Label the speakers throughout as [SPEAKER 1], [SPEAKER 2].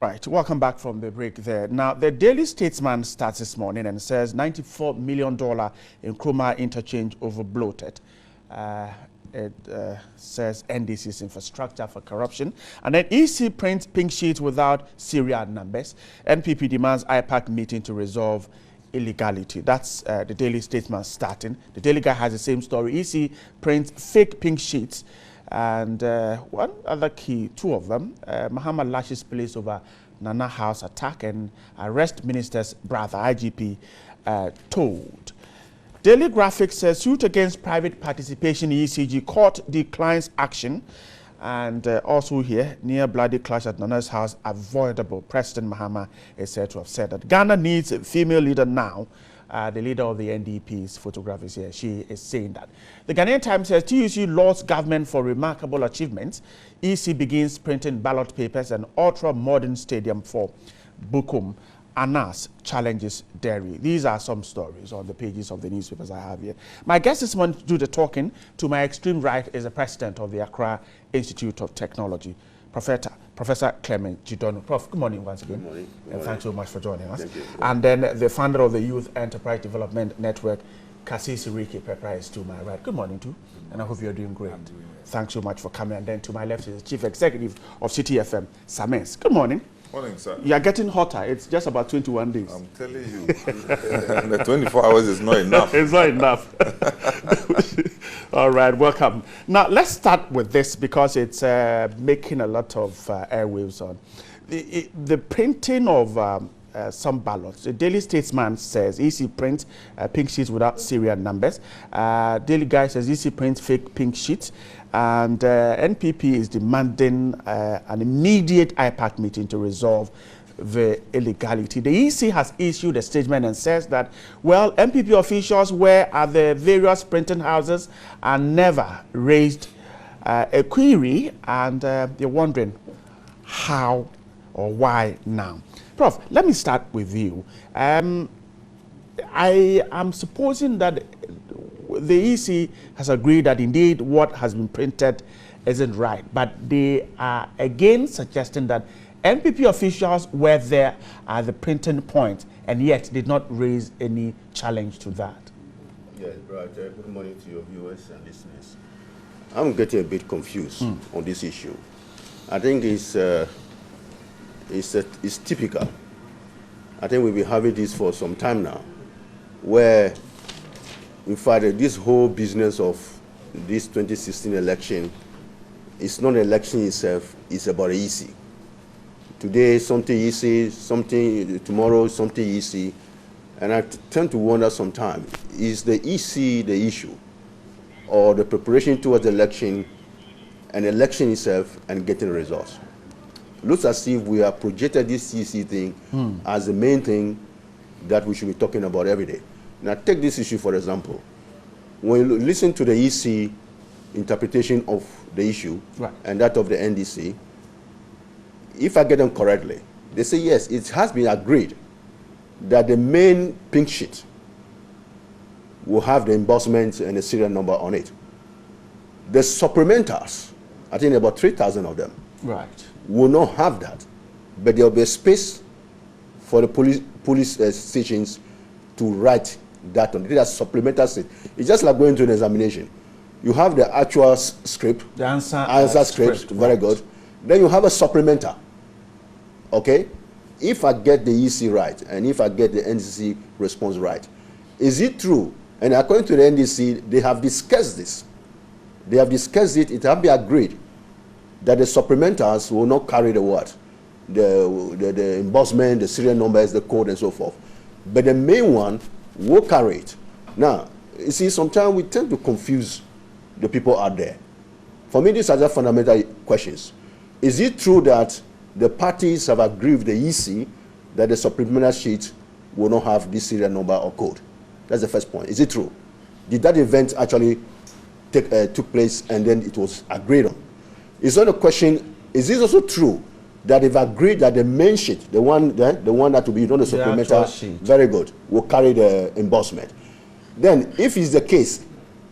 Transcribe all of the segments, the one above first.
[SPEAKER 1] Right, welcome back from the break there. Now, the Daily Statesman starts this morning and says $94 million in Kroma interchange over bloated. It says NDC's infrastructure for corruption. And then EC prints pink sheets without serial numbers. NPP demands IPAC meeting to resolve illegality. That's the Daily Statesman starting. The Daily Guy has the same story. EC prints fake pink sheets. And one other key, two of them, Mahama lashes police over Nana House attack and arrest minister's brother, IGP, told. Daily Graphic says suit against private participation in ECG court declines action. And also here, near bloody clash at Nana's house, avoidable. President Mahama is said to have said that Ghana needs a female leader now. The leader of the NDP's photograph is here. She is saying that. The Ghanaian Times says TUC lauds government for remarkable achievements. EC begins printing ballot papers and ultra-modern stadium for Bukum. Anas challenges dairy. These are some stories on the pages of the newspapers I have here. My guest this morning to do the talking to my extreme right is the president of the Accra Institute of Technology, Professor Clement Jidono. Prof, good morning once again.
[SPEAKER 2] Good morning. Good
[SPEAKER 1] and thanks so much for joining us.
[SPEAKER 2] Thank you.
[SPEAKER 1] And then the founder of the Youth Enterprise Development Network, Kasisi Riki Pepra, is to my right. Good morning too, and I hope you're doing great. Thanks so much for coming. And then to my left is the Chief Executive of City FM, Samens. Good morning.
[SPEAKER 3] Morning, sir.
[SPEAKER 1] You are getting hotter. It's just about 21 days.
[SPEAKER 3] I'm telling you, the 24 hours is not enough.
[SPEAKER 1] It's not enough. All right, welcome. Now, let's start with this because it's making a lot of airwaves on. The printing of some ballots. The Daily Statesman says EC prints pink sheets without serial numbers. Daily Guy says EC prints fake pink sheets. And NPP is demanding an immediate IPAC meeting to resolve the illegality. The EC has issued a statement and says that, well, NPP officials were at the various printing houses and never raised a query, and they're wondering how or why now. Prof, let me start with you. I am supposing that the EC has agreed that indeed what has been printed isn't right, but they are again suggesting that NPP officials were there at the printing point and yet did not raise any challenge to that.
[SPEAKER 2] Yeah, right. Good morning to your viewers and listeners. I'm getting a bit confused on this issue. I think it's typical. I think we've been having this for some time now, where in fact, this whole business of this 2016 election is not an election itself, it's about EC. Today, something EC, tomorrow, something EC. And I tend to wonder sometimes, is the EC the issue? Or the preparation towards the election, an election itself, and getting results? Looks as if we have projected this EC thing as the main thing that we should be talking about every day. Now, take this issue, for example. When you listen to the EC interpretation of the issue and that of the NDC, if I get them correctly, they say, yes, it has been agreed that the main pink sheet will have the embossment and the serial number on it. The supplementals, I think about 3,000 of them, will not have that, but there will be a space for the police stations to write that on. It is supplemental state. It's just like going to an examination. You have the actual script,
[SPEAKER 1] the answer
[SPEAKER 2] script, very good. Then you have a supplemental. Okay? If I get the EC right, and if I get the NDC response right, is it true? And according to the NDC, they have discussed this. They have discussed it. It has been agreed that the supplementals will not carry the what? The embossment, the serial numbers, the code, and so forth. But the main one will carry it. Now, you see, sometimes we tend to confuse the people out there. For me, these are just fundamental questions. Is it true that the parties have agreed with the EC that the supplemental sheet will not have this serial number or code? That's the first point. Is it true? Did that event actually took place and then it was agreed on? It's not a question, is it also true that they've agreed that the main sheet, the one that will be the supplemental, very good, will carry the embossment? Then, if it's the case,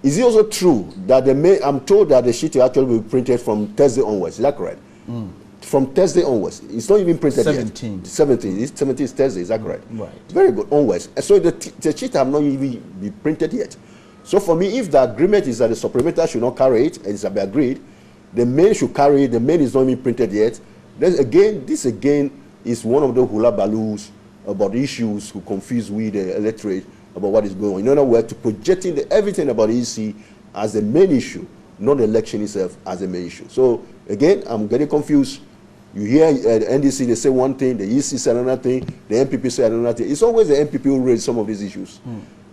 [SPEAKER 2] is it also true that I'm told that the sheet will actually be printed from Thursday onwards? Is that correct? from Thursday onwards. It's not even printed
[SPEAKER 1] 17.
[SPEAKER 2] yet. 17. It's 17 is Thursday, is that correct?
[SPEAKER 1] Right.
[SPEAKER 2] Very good, onwards. And so the sheet have not even been printed yet. So for me, if the agreement is that the supplemental should not carry it, and it's agreed, the main should carry it, the main is not even printed yet, then again, this again is one of the hula baloos about issues who confuse we, the electorate, about what is going on. In other words, to projecting everything about the EC as the main issue, not the election itself as the main issue. So again, I'm getting confused. You hear the NDC, they say one thing, the EC said another thing, the NPP said another thing. It's always the NPP who raise some of these issues.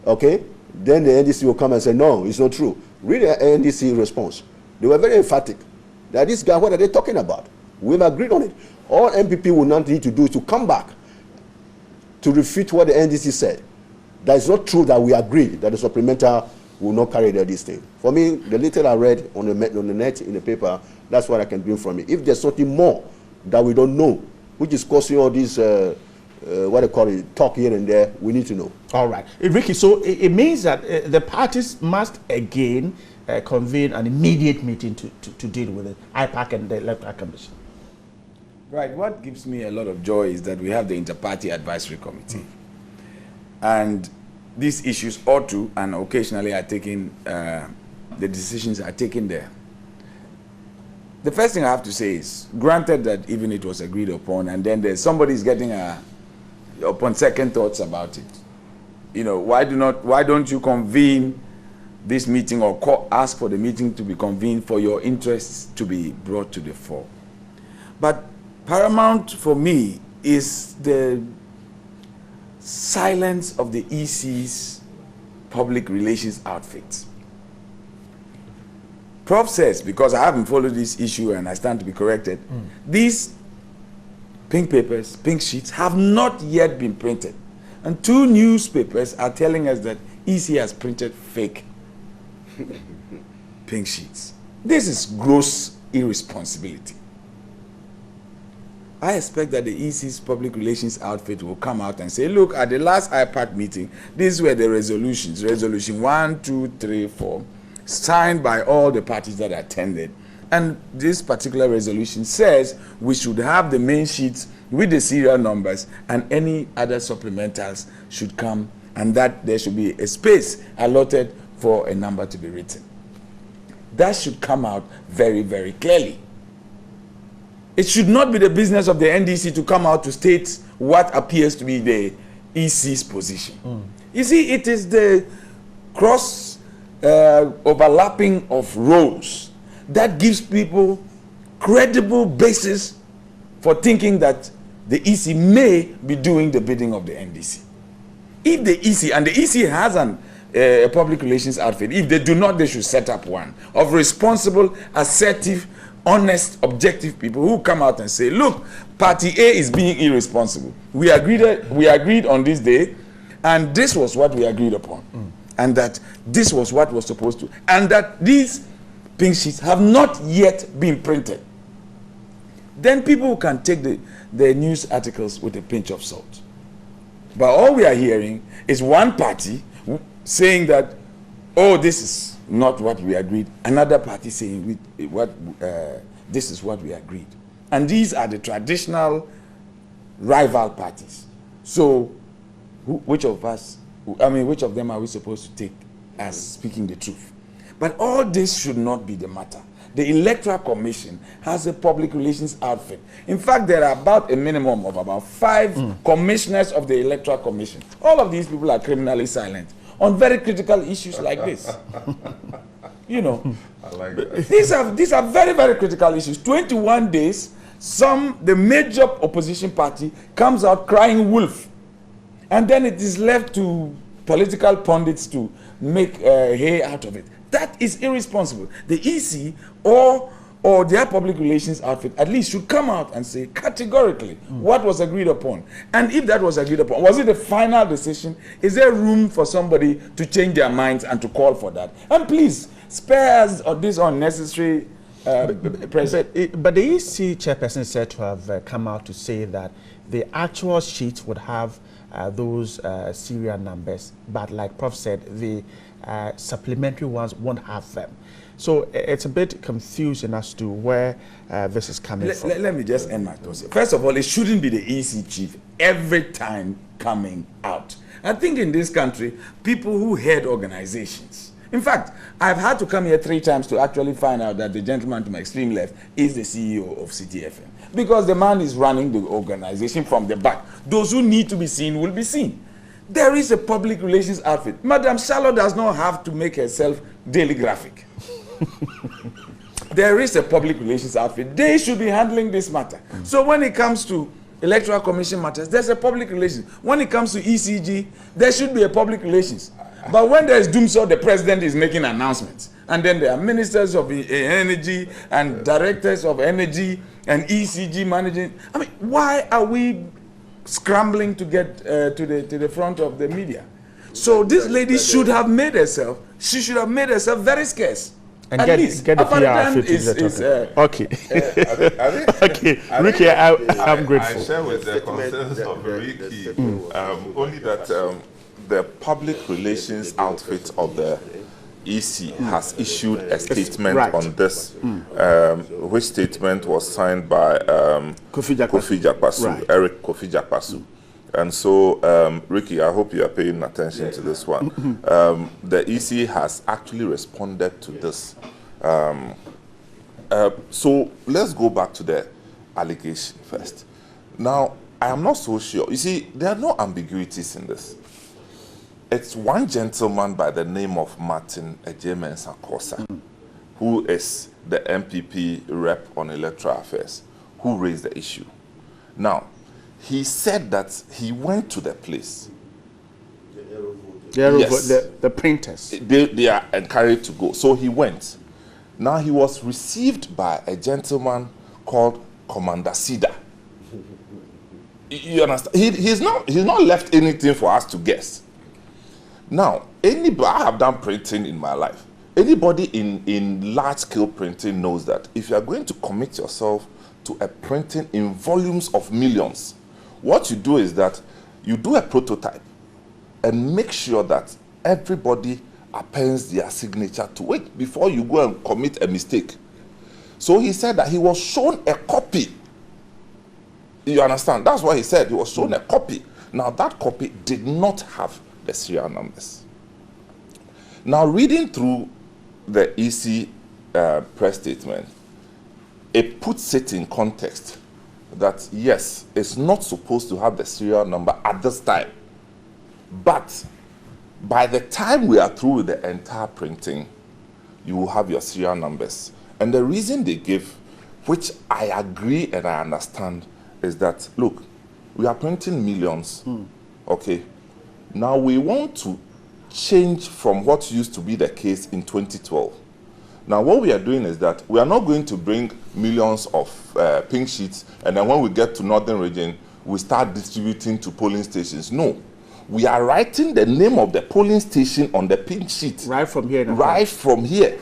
[SPEAKER 2] Okay? Then the NDC will come and say, no, it's not true. Read the NDC response. They were very emphatic that this guy, what are they talking about? We've agreed on it. All NPP will not need to do is to come back to refute what the NDC said. That is not true that we agreed that the supplemental will not carry this thing. For me, the little I read on the net in the paper, that's what I can bring from it. If there's something more that we don't know, which is causing all this, what they call it, talk here and there, we need to know.
[SPEAKER 1] All right. Ricky, so it means that the parties must again convene an immediate meeting to deal with it, IPAC and the Electoral Commission.
[SPEAKER 4] Right. What gives me a lot of joy is that we have the Inter-Party Advisory Committee. And these issues ought to, and occasionally are taken, the decisions are taken there. The first thing I have to say is, granted that even it was agreed upon, and then there's somebody's getting upon second thoughts about it. You know, why don't you convene this meeting or ask for the meeting to be convened for your interests to be brought to the fore? But paramount for me is the silence of the EC's public relations outfit. Prof says, because I haven't followed this issue and I stand to be corrected, these pink papers, pink sheets, have not yet been printed. And 2 newspapers are telling us that EC has printed fake pink sheets. This is gross irresponsibility. I expect that the EC's public relations outfit will come out and say, look, at the last IPAC meeting, these were the resolutions, resolution 1, 2, 3, 4, signed by all the parties that attended. And this particular resolution says we should have the main sheets with the serial numbers, and any other supplementals should come, and that there should be a space allotted for a number to be written. That should come out very, very clearly. It should not be the business of the NDC to come out to state what appears to be the EC's position. You see, it is the overlapping of roles that gives people credible basis for thinking that the EC may be doing the bidding of the NDC. If the EC, and the EC has a public relations outfit, if they do not, they should set up one of responsible, assertive, honest, objective people who come out and say, look, party A is being irresponsible. We agreed on this day, and this was what we agreed upon. And that this was what was supposed to, and that these pink sheets have not yet been printed. Then people can take the news articles with a pinch of salt. But all we are hearing is one party saying that, oh, this is not what we agreed. Another party saying this is what we agreed. And these are the traditional rival parties. So which of them are we supposed to take as speaking the truth? But all this should not be the matter. The Electoral Commission has a public relations outfit. In fact, there are about a minimum of about 5 commissioners of the Electoral Commission. All of these people are criminally silent on very critical issues like this. You know,
[SPEAKER 3] I like that.
[SPEAKER 4] These are very, very critical issues. 21 days, the major opposition party comes out crying wolf. And then it is left to political pundits to make hay out of it. That is irresponsible. The EC or their public relations outfit at least should come out and say categorically what was agreed upon. And if that was agreed upon, was it the final decision? Is there room for somebody to change their minds and to call for that? And please, spare us of this unnecessary president.
[SPEAKER 1] But the EC chairperson is said to have come out to say that the actual sheet would have those serial numbers, but like Prof said, the supplementary ones won't have them. So it's a bit confusing as to where this is coming from.
[SPEAKER 4] Let me just end my thoughts. First of all, it shouldn't be the EC chief every time coming out. I think in this country, people who head organizations, in fact, I've had to come here 3 times to actually find out that the gentleman to my extreme left is the CEO of CTFM. Because the man is running the organization from the back. Those who need to be seen will be seen. There is a public relations outfit. Madam Charlotte does not have to make herself daily graphic. There is a public relations outfit. They should be handling this matter. So when it comes to Electoral Commission matters, there's a public relations. When it comes to ECG, there should be a public relations. But when there's doomsday, the president is making announcements. And then there are ministers of energy and directors of energy and ECG managing. I mean, why are we scrambling to get to the front of the media? So this lady should have made herself, she should have made herself very scarce.
[SPEAKER 1] And get the PR okay. Okay, Ricky, I'm grateful.
[SPEAKER 3] I share with the concerns of Ricky, only that the public relations outfit of the EC has issued a statement on this, which statement was signed by Kofi Jakpasu, Eric Kofi Jakpasu. And so, Ricky, I hope you are paying attention to this one. The EC has actually responded to this. So let's go back to the allegation first. Now, I am not so sure. You see, there are no ambiguities in this. It's one gentleman by the name of Martin Ejeme-Nsakosa, who is the NPP rep on electoral affairs, who raised the issue. Now, he said that he went to the place.
[SPEAKER 1] Yes. The printers.
[SPEAKER 4] They are encouraged to go. So he went. Now he was received by a gentleman called Commander Sida. You understand? He's not left anything for us to guess. Now, anybody, I have done printing in my life. Anybody in large-scale printing knows that if you are going to commit yourself to a printing in volumes of millions, what you do is that you do a prototype and make sure that everybody appends their signature to it before you go and commit a mistake. So he said that he was shown a copy. You understand? That's what he said. He was shown a copy. Now, that copy did not have the serial numbers. Now, reading through the EC press statement, it puts it in context that, yes, it's not supposed to have the serial number at this time. But by the time we are through with the entire printing, you will have your serial numbers. And the reason they give, which I agree and I understand, is that, look, we are printing millions, okay? Now we want to change from what used to be the case in 2012. Now what we are doing is that we are not going to bring millions of pink sheets and then when we get to Northern Region, we start distributing to polling stations. No. We are writing the name of the polling station on the pink sheet.
[SPEAKER 1] Right from here.
[SPEAKER 4] Right from here.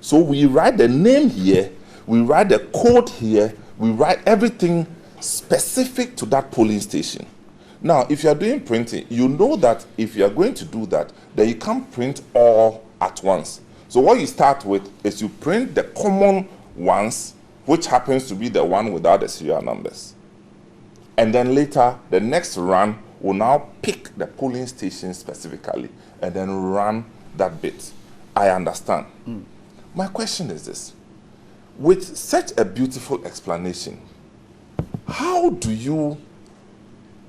[SPEAKER 4] So we write the name here, we write the code here, we write everything specific to that polling station. Now, if you are doing printing, you know that if you are going to do that, then you can't print all at once. So what you start with is you print the common ones, which happens to be the one without the serial numbers. And then later, the next run will now pick the polling station specifically and then run that bit. I understand. My question is this. With such a beautiful explanation, how do you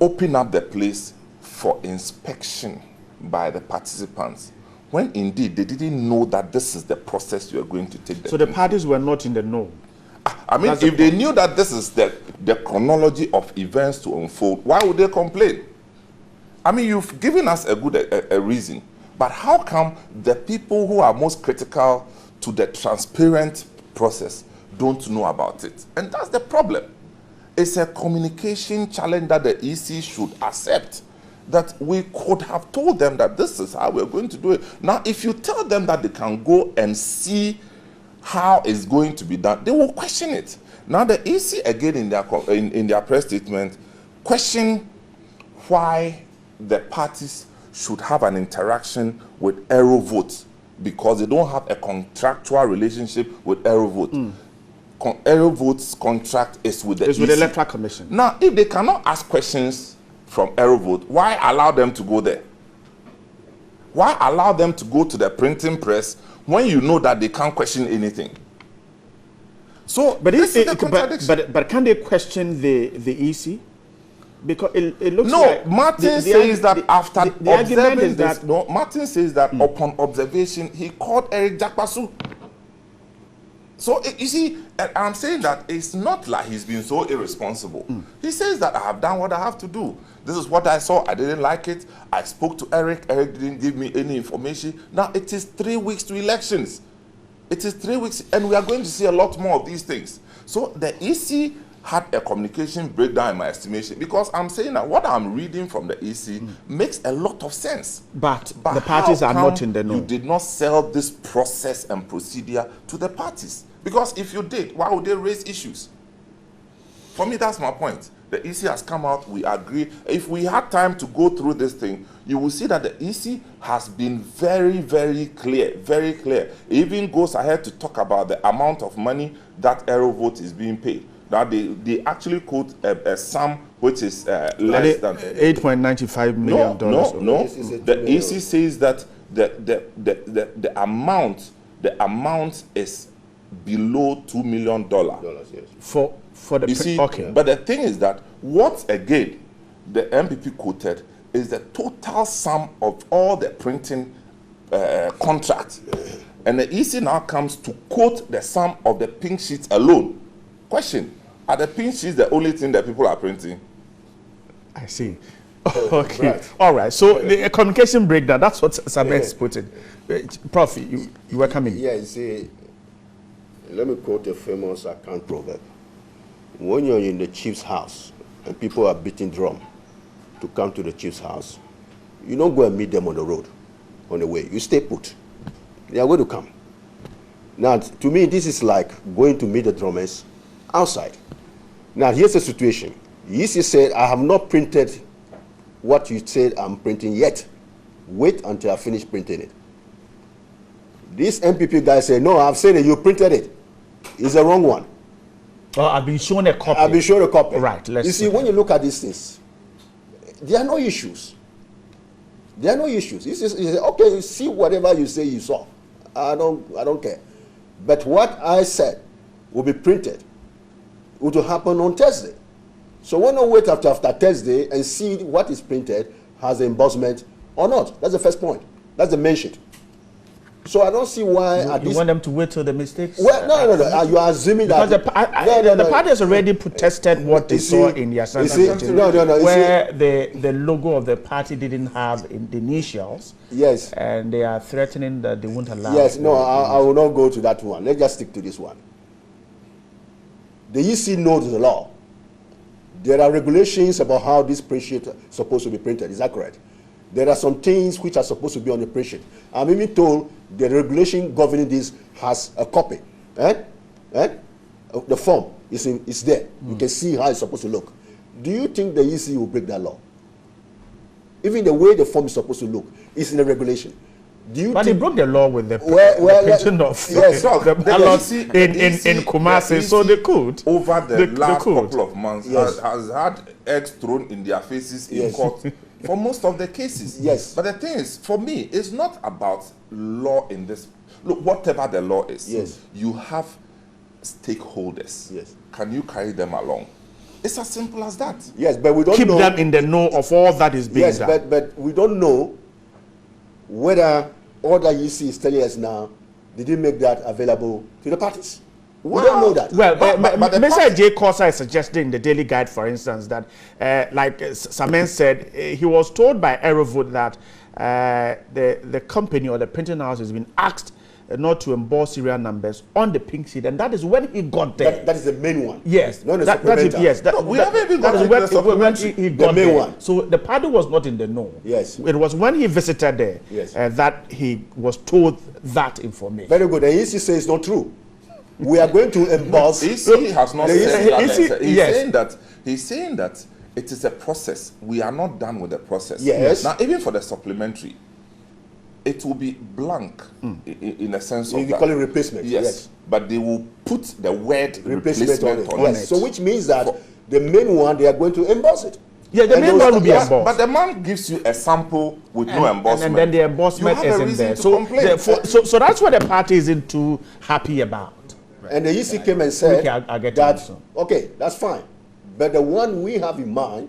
[SPEAKER 4] open up the place for inspection by the participants when indeed they didn't know that this is the process you are going to take?
[SPEAKER 1] So the parties were not in the know.
[SPEAKER 4] I mean, if they knew that this is the chronology of events to unfold, why would they complain? I mean, you've given us a good a reason, but how come the people who are most critical to the transparent process don't know about it? And that's the problem. It's a communication challenge that the EC should accept, that we could have told them that this is how we're going to do it. Now, if you tell them that they can go and see how it's going to be done, they will question it. Now, the EC, again, in their press statement, question why the parties should have an interaction with Aero votes
[SPEAKER 3] because they don't have a contractual relationship with Aerovote. Aerovote's contract is with the EC.
[SPEAKER 1] With the Electoral Commission.
[SPEAKER 3] Now, if they cannot ask questions from Aerovote, why allow them to go there? Why allow them to go to the printing press when you know that they can't question anything? So,
[SPEAKER 1] but can they question the EC? Because it looks like
[SPEAKER 3] Martin says that after observing this, Martin says that upon observation he called Eric Jakpasu. So you see, I'm saying that it's not like he's been so irresponsible. He says that I have done what I have to do. This is what I saw. I didn't like it. I spoke to Eric. Eric didn't give me any information. Now it is 3 weeks to elections. It is 3 weeks, and we are going to see a lot more of these things. So the EC had a communication breakdown in my estimation, because I'm saying that what I'm reading from the EC makes a lot of sense.
[SPEAKER 1] But the parties are not in the know.
[SPEAKER 3] You did not sell this process and procedure to the parties. Because if you did, why would they raise issues? For me, that's my point. The EC has come out, we agree. If we had time to go through this thing, you will see that the EC has been very, very clear, very clear. It even goes ahead to talk about the amount of money that Aerovote is being paid. Now, they actually quote a sum which is less than
[SPEAKER 1] $8.95 million.
[SPEAKER 3] No. The EC says that the amount is below $2 million.
[SPEAKER 1] Yes. For the
[SPEAKER 3] okay. But the thing is that what again the NPP quoted is the total sum of all the printing contracts, and the EC now comes to quote the sum of the pink sheets alone. Question: are the pink sheets the only thing that people are printing?
[SPEAKER 1] I see. Okay. Right. All right. So the communication breakdown. That's what Samet's put in. Prof, you were coming.
[SPEAKER 2] Yeah. You see, let me quote a famous account proverb. When you're in the chief's house and people are beating drum to come to the chief's house, you don't go and meet them on the road, on the way. You stay put. They are going to come. Now, to me, this is like going to meet the drummers outside. Now, here's the situation. The EC said, I have not printed what you said I'm printing yet. Wait until I finish printing it. This NPP guy said, no, I've said it, you printed it. It's the wrong one.
[SPEAKER 1] Oh, I've been shown a copy.
[SPEAKER 2] I've been shown a copy.
[SPEAKER 1] Right.
[SPEAKER 2] You see, when you look at these things, there are no issues. There are no issues. You say, okay, you see whatever you say you saw. I don't care. But what I said will be printed. It will happen on Thursday. So why not wait after Thursday and see what is printed has embossment or not? That's the first point. That's the main sheet. So I don't see why.
[SPEAKER 1] You want them to wait till the mistakes?
[SPEAKER 2] Well, no. You are assuming
[SPEAKER 1] because
[SPEAKER 2] that
[SPEAKER 1] the party has already protested what they saw in the assembly, where the logo of the party didn't have the initials.
[SPEAKER 2] Yes.
[SPEAKER 1] And they are threatening that they won't allow.
[SPEAKER 2] Yes. No, I will not go to that one. Let's just stick to this one. The EC knows the law. There are regulations about how this print sheet is supposed to be printed. Is that correct? There are some things which are supposed to be on the print sheet. I'm even told the regulation governing this has a copy. The form is there. You can see how it's supposed to look. Do you think the EC will break that law? Even the way the form is supposed to look is in the regulation.
[SPEAKER 1] But they broke the law with the printing of the ballots in Kumasi, so they could.
[SPEAKER 3] Over the last couple of months, has had eggs thrown in their faces in court for most of the cases.
[SPEAKER 2] Yes.
[SPEAKER 3] But the thing is, for me, it's not about law in this. Look, whatever the law is, you have stakeholders.
[SPEAKER 2] Yes.
[SPEAKER 3] Can you carry them along? It's as simple as that.
[SPEAKER 2] Yes, but we don't
[SPEAKER 1] keep them in the know of all that is being done.
[SPEAKER 2] Yes, but we don't know whether all that EC is telling us now, they didn't make that available to the parties. We don't know that.
[SPEAKER 1] Well, but Mr. J. Kosa is suggesting in the Daily Guide, for instance, that, like Samen said, he was told by Aerovote that the company or the printing house has been asked not to emboss serial numbers on the pink sheet, and that is when he got there.
[SPEAKER 2] That is the main one.
[SPEAKER 1] Yes,
[SPEAKER 2] not the
[SPEAKER 1] yes.
[SPEAKER 3] We haven't even got
[SPEAKER 1] when he got
[SPEAKER 2] the main
[SPEAKER 1] there.
[SPEAKER 2] one.
[SPEAKER 1] So the party was not in the know.
[SPEAKER 2] Yes,
[SPEAKER 1] it was when he visited there that he was told that information.
[SPEAKER 2] Very good. And EC says it's not true. We are going to emboss.
[SPEAKER 3] EC has not said that. He's saying that it is a process. We are not done with the process.
[SPEAKER 2] Yes.
[SPEAKER 3] Now, even for the supplementary, it will be blank in a sense of
[SPEAKER 2] You call it replacement.
[SPEAKER 3] Yes. But they will put the word replacement on it.
[SPEAKER 2] So which means that the main one, they are going to emboss it.
[SPEAKER 1] Yeah, the main one will be embossed.
[SPEAKER 3] But the man gives you a sample with no embossment.
[SPEAKER 1] And then the embossment isn't there. So that's what the party isn't too happy about.
[SPEAKER 2] Right. And the EC came and said that, okay, that's fine. But the one we have in mind,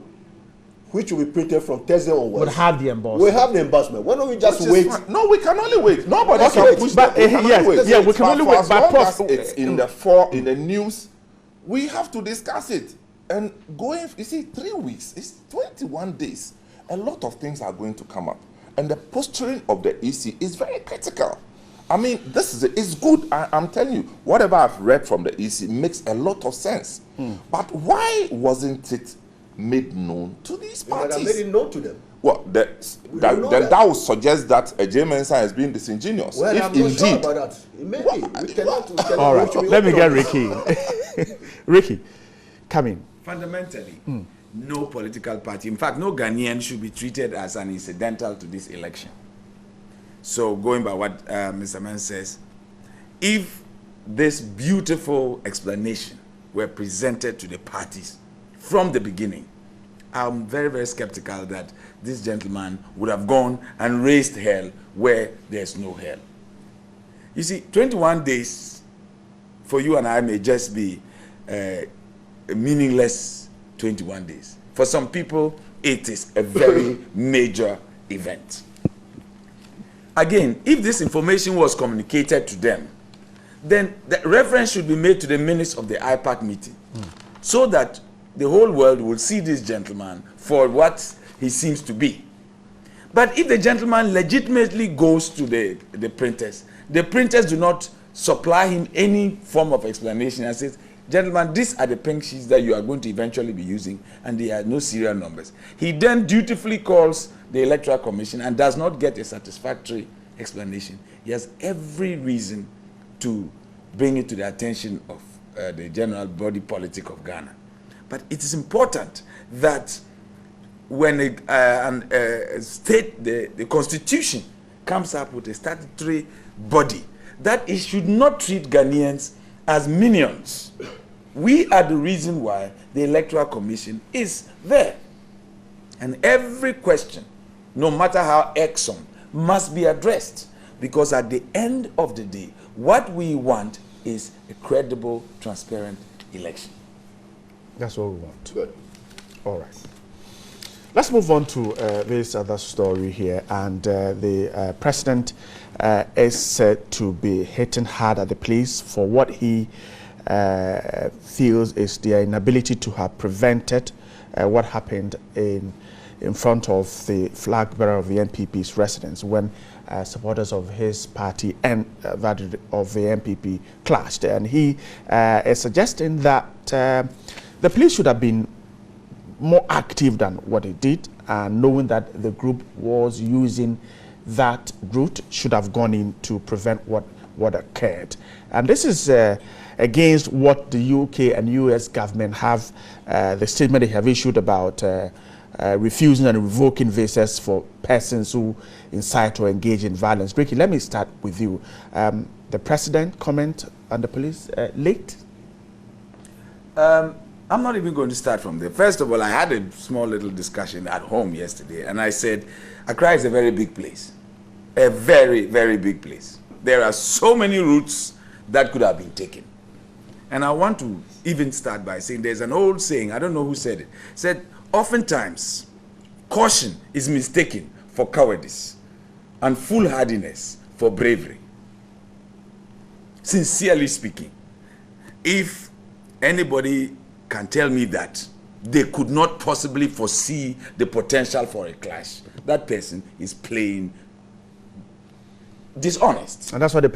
[SPEAKER 2] which will be printed from Thursday onwards,
[SPEAKER 1] would have the embossment.
[SPEAKER 2] We have the embossment. Why don't we just wait?
[SPEAKER 3] No, we can only wait. Nobody can push
[SPEAKER 1] but we can only wait.
[SPEAKER 3] But as it's in the news, we have to discuss it. And going, you see, 3 weeks, it's 21 days. A lot of things are going to come up. And the posturing of the EC is very critical. I mean, it's good. I'm telling you, whatever I've read from the EC makes a lot of sense. But why wasn't it made known to these parties?
[SPEAKER 2] I made it known to them.
[SPEAKER 3] Well, then that would suggest that a J. Mensah has been disingenuous.
[SPEAKER 2] Well,
[SPEAKER 3] if
[SPEAKER 2] I'm
[SPEAKER 3] indeed,
[SPEAKER 2] not sure about that. It may be. We cannot
[SPEAKER 1] all right, let me get Ricky. Ricky, come in.
[SPEAKER 4] Fundamentally, no political party, in fact, no Ghanaian should be treated as an incidental to this election. So going by what Mr. Mann says, if this beautiful explanation were presented to the parties from the beginning, I'm very, very skeptical that this gentleman would have gone and raised hell where there's no hell. You see, 21 days for you and I may just be a meaningless 21 days. For some people, it is a very major event. Again, if this information was communicated to them, then the reference should be made to the minutes of the IPAC meeting, so that the whole world will see this gentleman for what he seems to be. But if the gentleman legitimately goes to the printers do not supply him any form of explanation and says, gentlemen, these are the pink sheets that you are going to eventually be using, and there are no serial numbers. He then dutifully calls the Electoral Commission and does not get a satisfactory explanation. He has every reason to bring it to the attention of the general body politic of Ghana. But it is important that when a state, the constitution comes up with a statutory body, that it should not treat Ghanaians as minions. We are the reason why the Electoral Commission is there. And every question, no matter how irksome, must be addressed. Because at the end of the day, what we want is a credible, transparent election.
[SPEAKER 1] That's what we want.
[SPEAKER 2] Good.
[SPEAKER 1] All right. Let's move on to this other story here. And the president is said to be hitting hard at the police for what he feels is their inability to have prevented what happened in front of the flag bearer of the NPP's residence when supporters of his party and that of the NPP clashed. And he is suggesting that the police should have been more active than what they did, and knowing that the group was using that route should have gone in to prevent what occurred. And this is against what the UK and US government have, the statement they have issued about refusing and revoking visas for persons who incite or engage in violence. Ricky, let me start with you. The president comment on the police late?
[SPEAKER 4] I'm not even going to start from there. First of all, I had a small little discussion at home yesterday, and I said, Accra is a very big place. A very, very big place. There are so many routes that could have been taken. And I want to even start by saying there's an old saying, I don't know who said it, said, oftentimes, caution is mistaken for cowardice and foolhardiness for bravery. Sincerely speaking, if anybody can tell me that they could not possibly foresee the potential for a clash, that person is playing dishonest.
[SPEAKER 1] And that's what the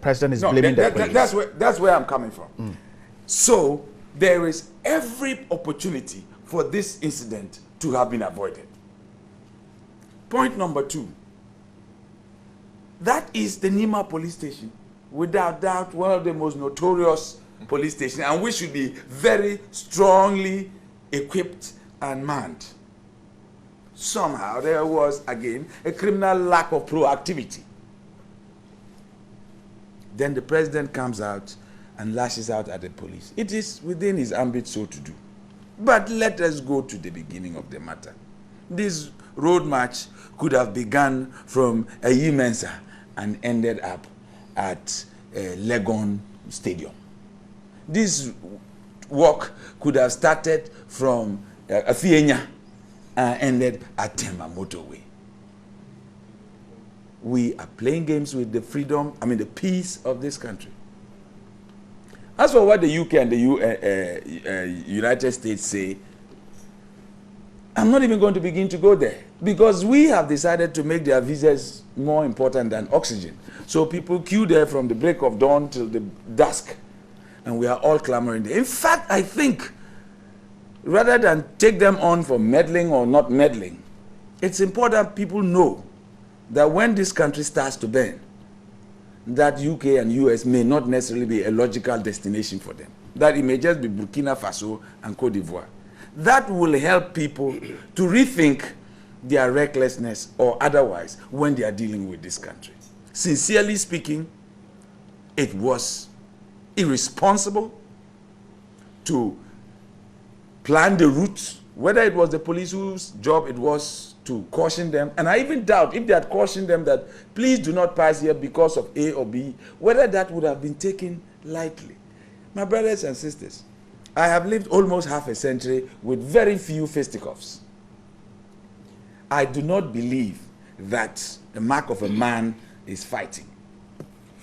[SPEAKER 1] president is blaming the police.
[SPEAKER 4] That's where I'm coming from. So there is every opportunity for this incident to have been avoided. Point number 2. That is the Nima police station. Without doubt, one of the most notorious police stations, and we should be very strongly equipped and manned. somehow there was, again, a criminal lack of proactivity. Then the president comes out and lashes out at the police. It is within his ambit so to do. But let us go to the beginning of the matter. This road march could have begun from Mensa and ended up at Legon Stadium. This walk could have started from Afienya and ended at Temba Motorway. We are playing games with the freedom, the peace of this country. As for what the UK and the United States say, I'm not even going to begin to go there, because we have decided to make their visas more important than oxygen. So people queue there from the break of dawn till the dusk, and we are all clamoring there. In fact, I think rather than take them on for meddling or not meddling, it's important people know that when this country starts to burn, that UK and US may not necessarily be a logical destination for them. That it may just be Burkina Faso and Cote d'Ivoire. That will help people to rethink their recklessness or otherwise when they are dealing with this country. Sincerely speaking, it was irresponsible to plan the route, whether it was the police whose job it was to caution them, and I even doubt if they had cautioned them that please do not pass here because of A or B, whether that would have been taken lightly. My brothers and sisters, I have lived almost half a century with very few fisticuffs. I do not believe that the mark of a man is fighting.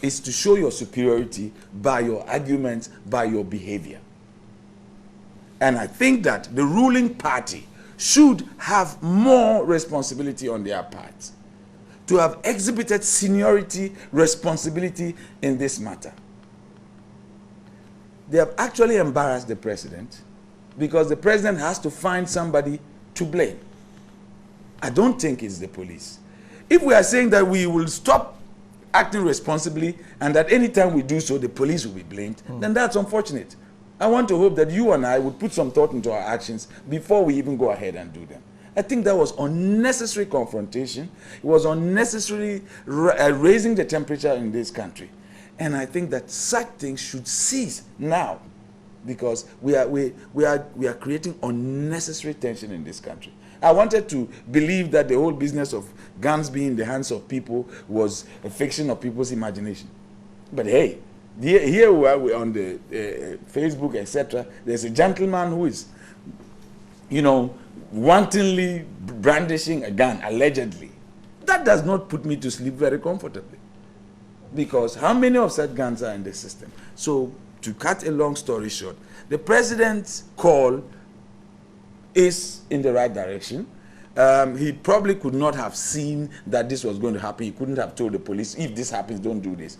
[SPEAKER 4] It's to show your superiority by your arguments, by your behavior. And I think that the ruling party should have more responsibility on their part to have exhibited seniority, responsibility in this matter. They have actually embarrassed the president because the president has to find somebody to blame. I don't think it's the police. If we are saying that we will stop acting responsibly and that any time we do so, the police will be blamed, then that's unfortunate. I want to hope that you and I would put some thought into our actions before we even go ahead and do them. I think that was unnecessary confrontation. It was unnecessarily raising the temperature in this country. And I think that such things should cease now, because we are creating unnecessary tension in this country. I wanted to believe that the whole business of guns being in the hands of people was a fiction of people's imagination. But hey, here we are on the Facebook, etc. There's a gentleman who is, wantonly brandishing a gun, allegedly. That does not put me to sleep very comfortably. Because how many of such guns are in the system? So, to cut a long story short, the president's call is in the right direction. He probably could not have seen that this was going to happen. He couldn't have told the police, if this happens, don't do this.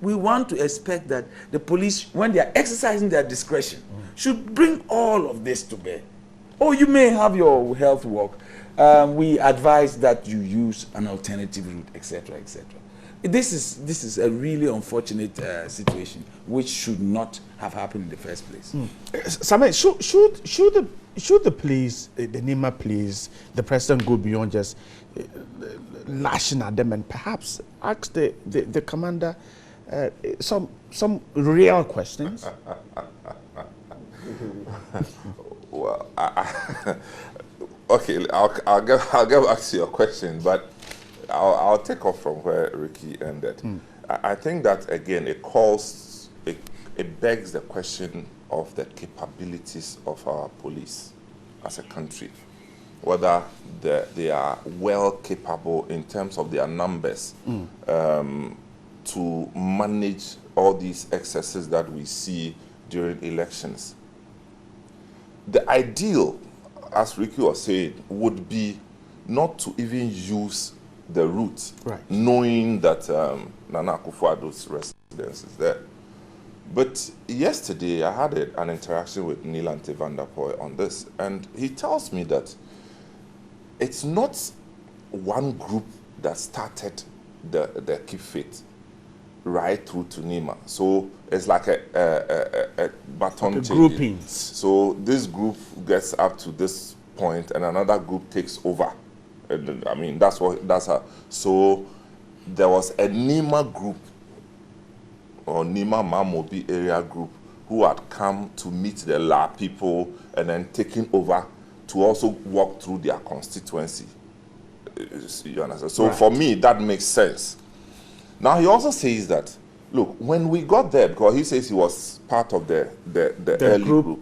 [SPEAKER 4] We want to expect that the police, when they are exercising their discretion, should bring all of this to bear. Oh, you may have your health work. We advise that you use an alternative route, etc., etc. This is a really unfortunate situation, which should not have happened in the first place.
[SPEAKER 1] Samuel, should the police, the NIMA police, the president go beyond just lashing at them and perhaps ask the commander some real questions?
[SPEAKER 3] Well, okay, I'll get back to your question, but I'll take off from where Ricky ended. I think that again it begs the question of the capabilities of our police as a country, whether they are well capable in terms of their numbers to manage all these excesses that we see during elections. The ideal, as Ricky was saying, would be not to even use the route,
[SPEAKER 1] right,
[SPEAKER 3] knowing that Nana Akufo-Addo's residence is there. But yesterday, I had an interaction with Nilante van der Poel on this, and he tells me that it's not one group that started the Keep Fit right through to Nima. So it's like a baton changing.
[SPEAKER 1] Groupings.
[SPEAKER 3] So this group gets up to this point, and another group takes over I mean, that's her. So there was a Nima group, or Nima Mamobi area group, who had come to meet the La people and then taken over to also walk through their constituency. You understand? So for me, that makes sense. Now he also says that, look, when we got there, because he says he was part of the early group,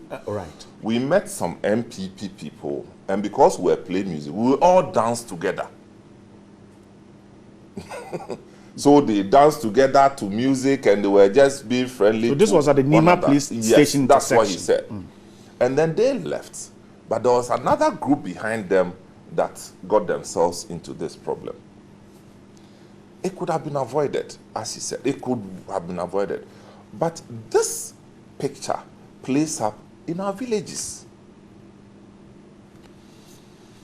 [SPEAKER 3] we met some NPP people, and because we were playing music, we all danced together. So they danced together to music, and they were just being friendly.
[SPEAKER 1] So this was at the Nima police station.
[SPEAKER 3] That's what he said. And then they left. But there was another group behind them that got themselves into this problem. It could have been avoided, as he said. It could have been avoided. But this picture plays up in our villages.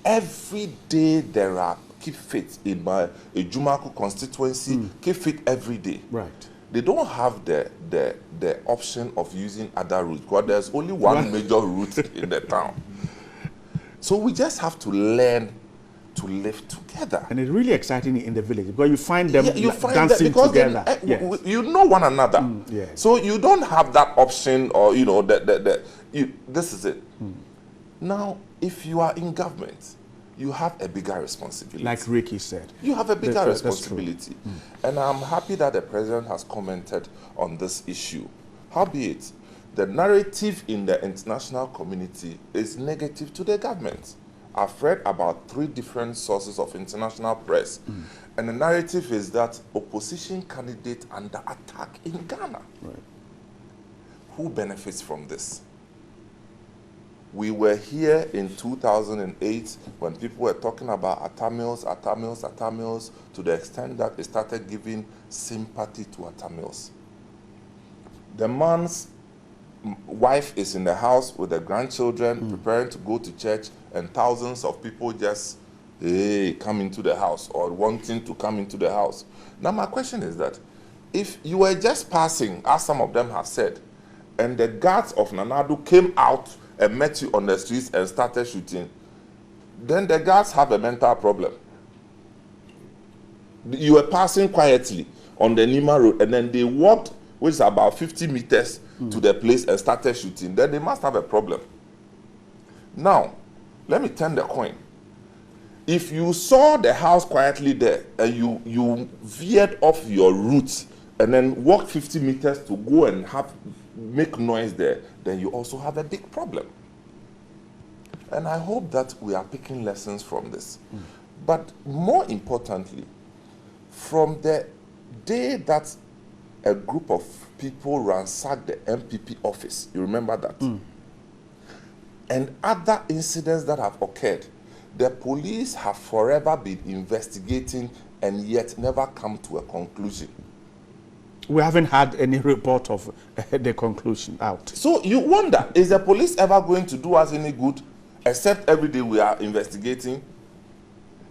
[SPEAKER 3] Every day there are keep fit in my Ejumaku constituency, keep fit every day.
[SPEAKER 1] Right.
[SPEAKER 3] They don't have the option of using other routes, because there's only one major route in the town. So we just have to learn to live together.
[SPEAKER 1] And it's really exciting in the village, because you find them dancing together.
[SPEAKER 3] Yes. You know one another.
[SPEAKER 1] Yes.
[SPEAKER 3] So you don't have that option, or this is it. Now, if you are in government, you have a bigger responsibility.
[SPEAKER 1] Like Ricky said.
[SPEAKER 3] You have a bigger responsibility. And I'm happy that the president has commented on this issue. Howbeit, the narrative in the international community is negative to the government. I've read about 3 different sources of international press. And the narrative is that opposition candidate under attack in Ghana.
[SPEAKER 1] Right.
[SPEAKER 3] Who benefits from this? We were here in 2008 when people were talking about Atamils, to the extent that they started giving sympathy to Atamils. The man's wife is in the house with the grandchildren preparing to go to church, and thousands of people just come into the house or wanting to come into the house. Now my question is that if you were just passing, as some of them have said, and the guards of Nanadu came out and met you on the streets and started shooting, then the guards have a mental problem. You were passing quietly on the Nima Road, and then they walked, which is about 50 meters to the place, and started shooting. Then they must have a problem. Now, let me turn the coin. If you saw the house quietly there, and you veered off your route and then walked 50 meters to go and make noise there, then you also have a big problem. And I hope that we are picking lessons from this. But more importantly, from the day that a group of people ransacked the NPP office, you remember that? And other incidents that have occurred, the police have forever been investigating and yet never come to a conclusion.
[SPEAKER 1] We haven't had any report of the conclusion out.
[SPEAKER 3] So you wonder, is the police ever going to do us any good, except every day we are investigating?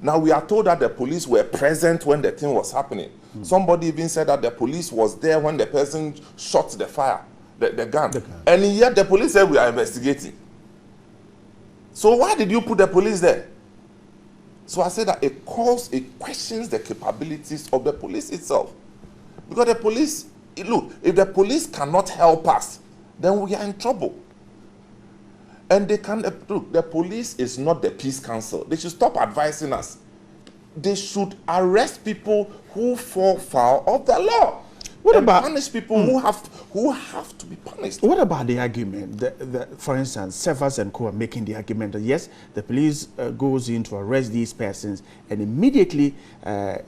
[SPEAKER 3] Now we are told that the police were present when the thing was happening. Somebody even said that the police was there when the person shot the fire, the gun. And yet the police said we are investigating. So why did you put the police there? So I said that it questions the capabilities of the police itself. Because the police, look, if the police cannot help us, then we are in trouble. And they can, look, the police is not the peace council. They should stop advising us. They should arrest people who fall foul of the law. What about punish people who have to be punished?
[SPEAKER 1] What about the argument? For instance, Severs and Co are making the argument that yes, the police goes in to arrest these persons, and immediately,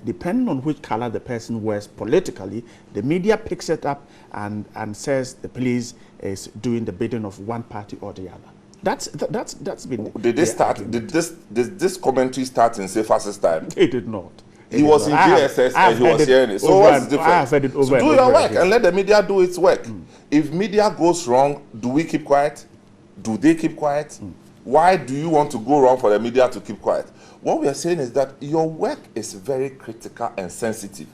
[SPEAKER 1] depending on which color the person wears politically, the media picks it up and says the police is doing the bidding of one party or the other. That's been.
[SPEAKER 3] Did they start? Did this commentary start in Cephas's time?
[SPEAKER 1] It did not.
[SPEAKER 3] He was in JSS and he was hearing it. So what's the difference?
[SPEAKER 1] I have heard it over
[SPEAKER 3] so do your work and let the media do its work. If media goes wrong, do we keep quiet? Do they keep quiet? Why do you want to go wrong for the media to keep quiet? What we are saying is that your work is very critical and sensitive.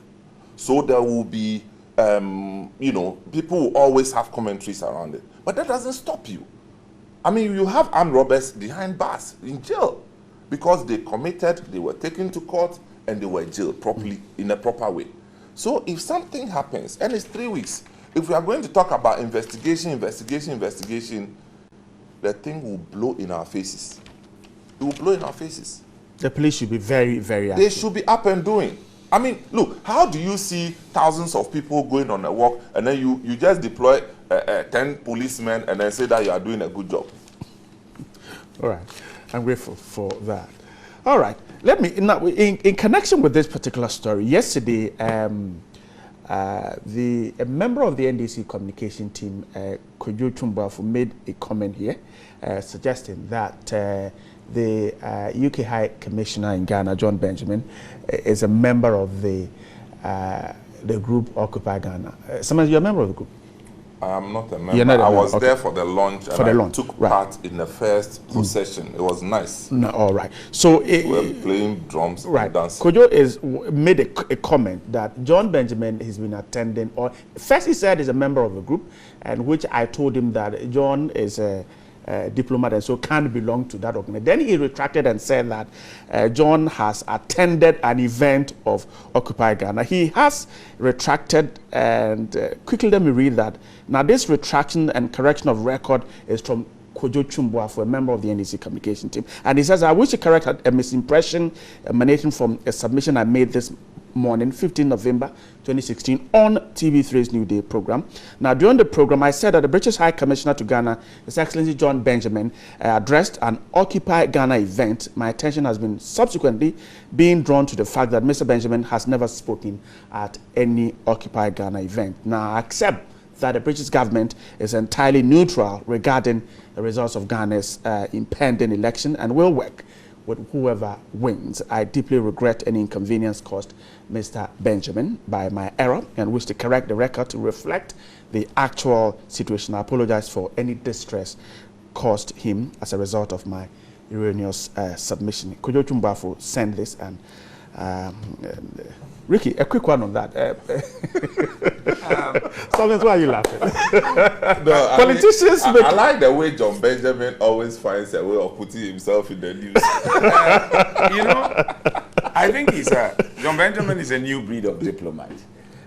[SPEAKER 3] So there will be, people will always have commentaries around it. But that doesn't stop you. I mean, you have armed robbers behind bars in jail. because they committed, they were taken to court, and they were jailed properly, in a proper way. So if something happens, and it's 3 weeks, if we are going to talk about investigation, the thing will blow in our faces. It will blow in our faces.
[SPEAKER 1] The police should be very, very active.
[SPEAKER 3] They should be up and doing. I mean, look, how do you see thousands of people going on a walk and then you just deploy 10 policemen and then say that you are doing a good job?
[SPEAKER 1] All right. I'm grateful for that. All right. Let me, now, in connection with this particular story, yesterday, a member of the NDC communication team, Kojo Tumbafu, made a comment here suggesting that the UK High Commissioner in Ghana, John Benjamin, is a member of the group Occupy Ghana. Sometimes you're a member of the group.
[SPEAKER 3] I'm not a member. I was there for the launch, and I took part in the first procession. It was nice.
[SPEAKER 1] No, all right. So
[SPEAKER 3] we were playing drums and dancing.
[SPEAKER 1] Kojo made a comment that John Benjamin has been attending, or first he said he's a member of the group, and which I told him that John is a diplomat and so can't belong to that organization. Then he retracted and said that John has attended an event of Occupy Ghana. He has retracted, and quickly let me read that. Now this retraction and correction of record is from Kojo Tumbafu, a member of the NDC communication team. And he says, I wish to correct a misimpression emanating from a submission I made this morning, 15 November 2016, on TV3's New Day program. Now, during the program, I said that the British High Commissioner to Ghana, His Excellency John Benjamin, addressed an Occupy Ghana event. My attention has been subsequently being drawn to the fact that Mr. Benjamin has never spoken at any Occupy Ghana event. Now, I accept that the British government is entirely neutral regarding the results of Ghana's impending election and will work with whoever wins. I deeply regret any inconvenience caused Mr. Benjamin by my error and wish to correct the record to reflect the actual situation. I apologize for any distress caused him as a result of my erroneous submission. Kojo Tumbafu sent this, and Ricky, a quick one on that. Something, why are you laughing?
[SPEAKER 3] No,
[SPEAKER 1] politicians.
[SPEAKER 3] I like the way John Benjamin always finds a way of putting himself in the news.
[SPEAKER 4] I think John Benjamin is a new breed of diplomat,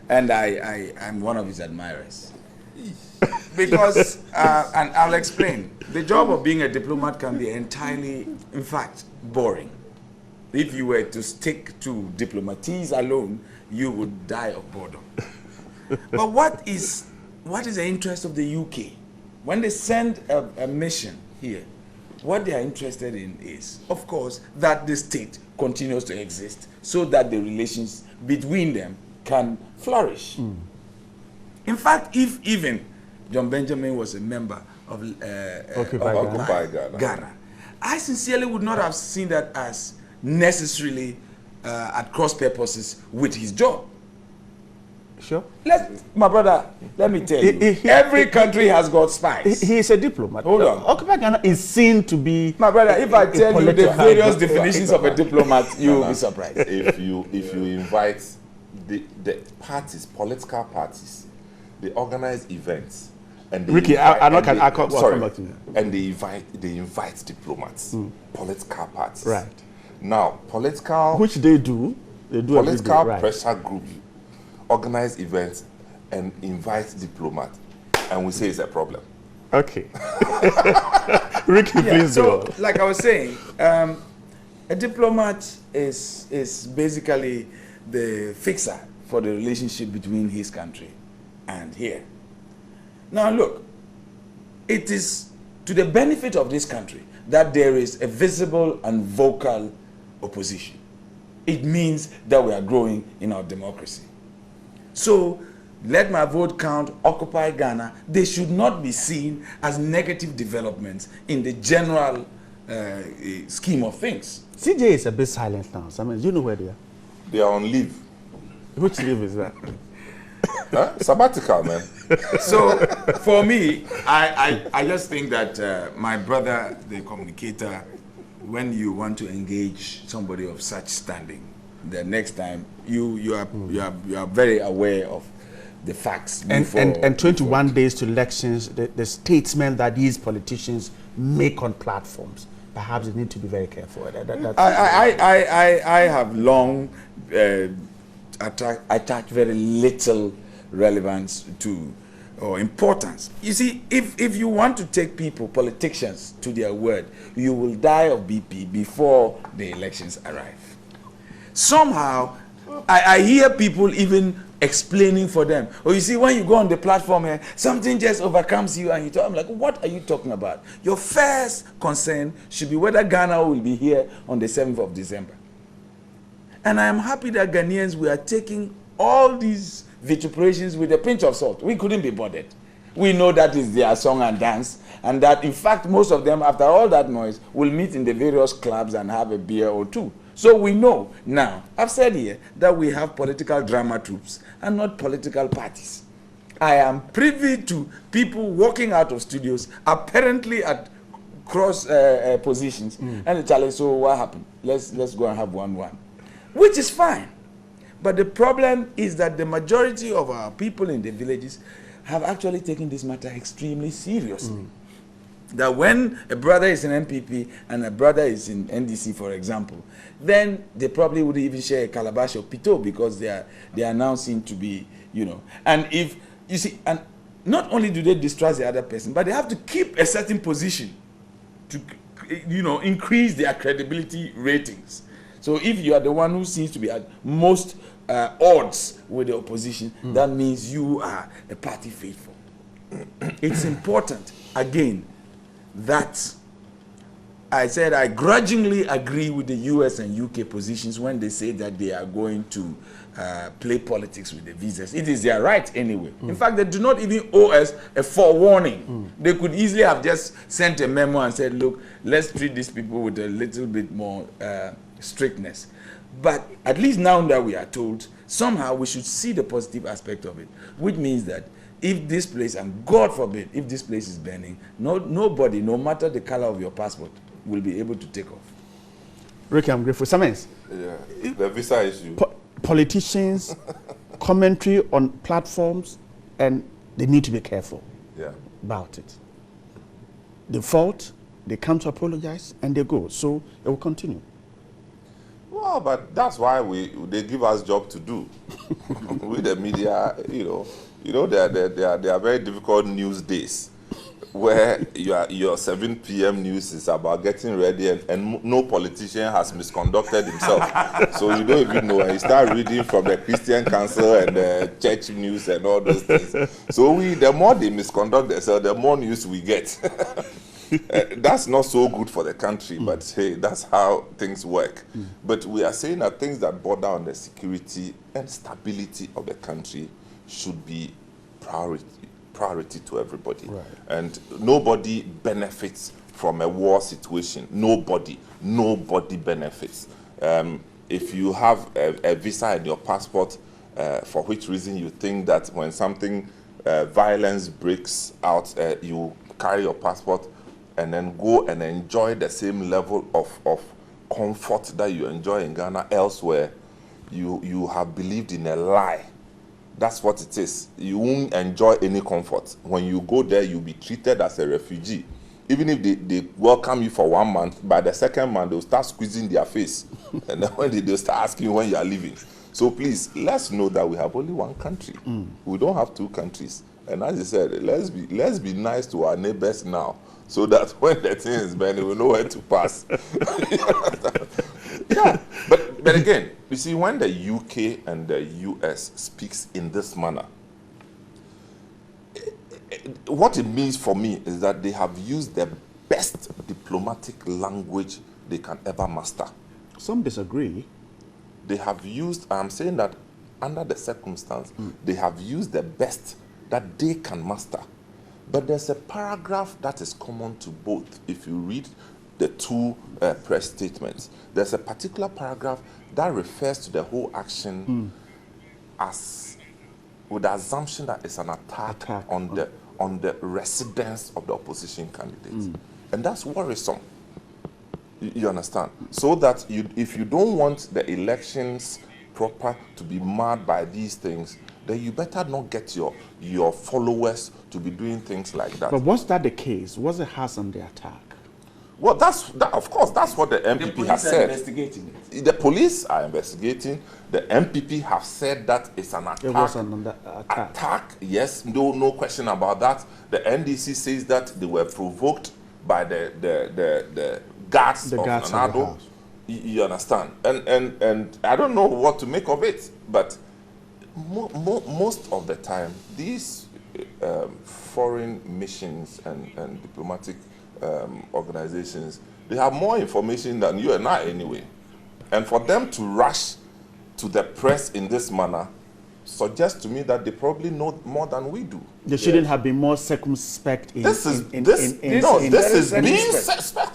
[SPEAKER 4] and I'm one of his admirers. Because, and I'll explain, the job of being a diplomat can be entirely, in fact, boring. If you were to stick to diplomatese alone, you would die of boredom. But what is the interest of the UK? When they send a mission here, what they are interested in is, of course, that the state continues to exist so that the relations between them can flourish. In fact, if even John Benjamin was a member of
[SPEAKER 3] Occupy
[SPEAKER 4] Ghana, I sincerely would not have seen that as necessarily at cross purposes with his job.
[SPEAKER 1] Sure.
[SPEAKER 4] My brother, let me tell you, every country has got spies.
[SPEAKER 1] He is a diplomat.
[SPEAKER 4] Hold on.
[SPEAKER 1] Occupy Ghana is seen to be.
[SPEAKER 4] My brother, if I tell you the various definitions of a diplomat, you will be surprised.
[SPEAKER 3] If you invite the parties, political parties, they organize events. And they
[SPEAKER 1] Ricky,
[SPEAKER 3] invite,
[SPEAKER 1] and
[SPEAKER 3] they invite diplomats, political parties.
[SPEAKER 1] Right.
[SPEAKER 3] Now,
[SPEAKER 1] which they do
[SPEAKER 3] political
[SPEAKER 1] right.
[SPEAKER 3] pressure group organize events and invite diplomats, and we say it's a problem.
[SPEAKER 1] Okay. Ricky, please
[SPEAKER 4] so,
[SPEAKER 1] go.
[SPEAKER 4] Like I was saying, a diplomat is basically the fixer for the relationship between his country and here. Now look, it is to the benefit of this country that there is a visible and vocal opposition. It means that we are growing in our democracy. So let my vote count, Occupy Ghana. They should not be seen as negative developments in the general scheme of things.
[SPEAKER 1] CJ is a bit silent now. I mean, do you know where they are?
[SPEAKER 3] They are on leave.
[SPEAKER 1] Which leave is that?
[SPEAKER 3] Huh? Sabbatical, man.
[SPEAKER 4] So for me, I just think that my brother, the communicator, when you want to engage somebody of such standing, the next time you are very aware of the facts.
[SPEAKER 1] And 21 days to elections, the statements that these politicians make on platforms, perhaps they need to be very careful.
[SPEAKER 4] I have long attached very little relevance to or importance. You see, if you want to take people, politicians, to their word, you will die of BP before the elections arrive. Somehow, I hear people even explaining for them. Oh, you see, when you go on the platform here, something just overcomes you and you talk. I'm like, what are you talking about? Your first concern should be whether Ghana will be here on the 7th of December. And I am happy that Ghanaians, we are taking all these vituperations with a pinch of salt. We couldn't be bothered. We know that is their song and dance, and that in fact most of them, after all that noise, will meet in the various clubs and have a beer or two. So we know now, I've said here, that we have political drama troops and not political parties. I am privy to people walking out of studios apparently at cross positions, and they tell us, so what happened? Let's go and have 1-1, which is fine. But the problem is that the majority of our people in the villages have actually taken this matter extremely seriously. That when a brother is in NPP and a brother is in NDC, for example, then they probably would even share a calabash of pito because they are now seen to be, you know. And if you see, and not only do they distrust the other person, but they have to keep a certain position to, you know, increase their credibility ratings. So if you are the one who seems to be at most odds with the opposition, that means you are a party faithful. It's important, again, that I said I grudgingly agree with the US and UK positions when they say that they are going to play politics with the visas. It is their right anyway. In fact, they do not even owe us a forewarning. They could easily have just sent a memo and said, look, let's treat these people with a little bit more strictness. But at least now that we are told, somehow we should see the positive aspect of it, which means that if this place, and God forbid, if this place is burning, nobody, no matter the color of your passport, will be able to take off.
[SPEAKER 1] Ricky, I'm grateful. Samens.
[SPEAKER 3] Yeah, the visa issue.
[SPEAKER 1] Politicians, commentary on platforms, and they need to be careful about it. They fault, they come to apologize, and they go. So it will continue.
[SPEAKER 3] Well, but that's why they give us job to do. With the media, you know, there are very difficult news days where your 7 p.m. news is about getting ready and no politician has misconducted himself. So you don't even know. And you start reading from the Christian Council and the church news and all those things. So the more they misconduct themselves, the more news we get. That's not so good for the country, but hey, that's how things work. But we are saying that things that border on the security and stability of the country should be priority to everybody. Right. And nobody benefits from a war situation. Nobody benefits. If you have a visa and your passport, for which reason you think that when something violence breaks out, you carry your passport and then go and enjoy the same level of comfort that you enjoy in Ghana elsewhere, you have believed in a lie. That's what it is. You won't enjoy any comfort. When you go there, you'll be treated as a refugee. Even if they welcome you for 1 month, by the second month, they'll start squeezing their face. And then when they'll start asking you when you are leaving. So please, let's know that we have only one country. We don't have 2 countries. And as I said, let's be nice to our neighbors now, so that when the thing is burning, we know where to pass. Yeah, but again, you see, when the UK and the US speaks in this manner, what it means for me is that they have used the best diplomatic language they can ever master.
[SPEAKER 1] Some disagree.
[SPEAKER 3] They have used, I'm saying that under the circumstance, they have used the best that they can master. But there's a paragraph that is common to both. If you read the 2 press statements, there's a particular paragraph that refers to the whole action as with the assumption that it's an attack. on the residence of the opposition candidates. And that's worrisome. You understand? So that if you don't want the elections proper to be marred by these things, then you better not get your followers to be doing things like that.
[SPEAKER 1] But was that the case? Was it harsh on the attack?
[SPEAKER 3] Well, of course, that's what the NPP has said.
[SPEAKER 4] Investigating it.
[SPEAKER 3] The police are investigating. The NPP have said that it's an attack.
[SPEAKER 1] It was an attack.
[SPEAKER 3] Yes, no question about that. The NDC says that they were provoked by the guards of Nanado. You understand? And I don't know what to make of it, but most of the time, these foreign missions and diplomatic organizations, they have more information than you and I anyway. And for them to rush to the press in this manner suggests to me that they probably know more than we do.
[SPEAKER 1] They shouldn't have been more circumspect
[SPEAKER 3] This is being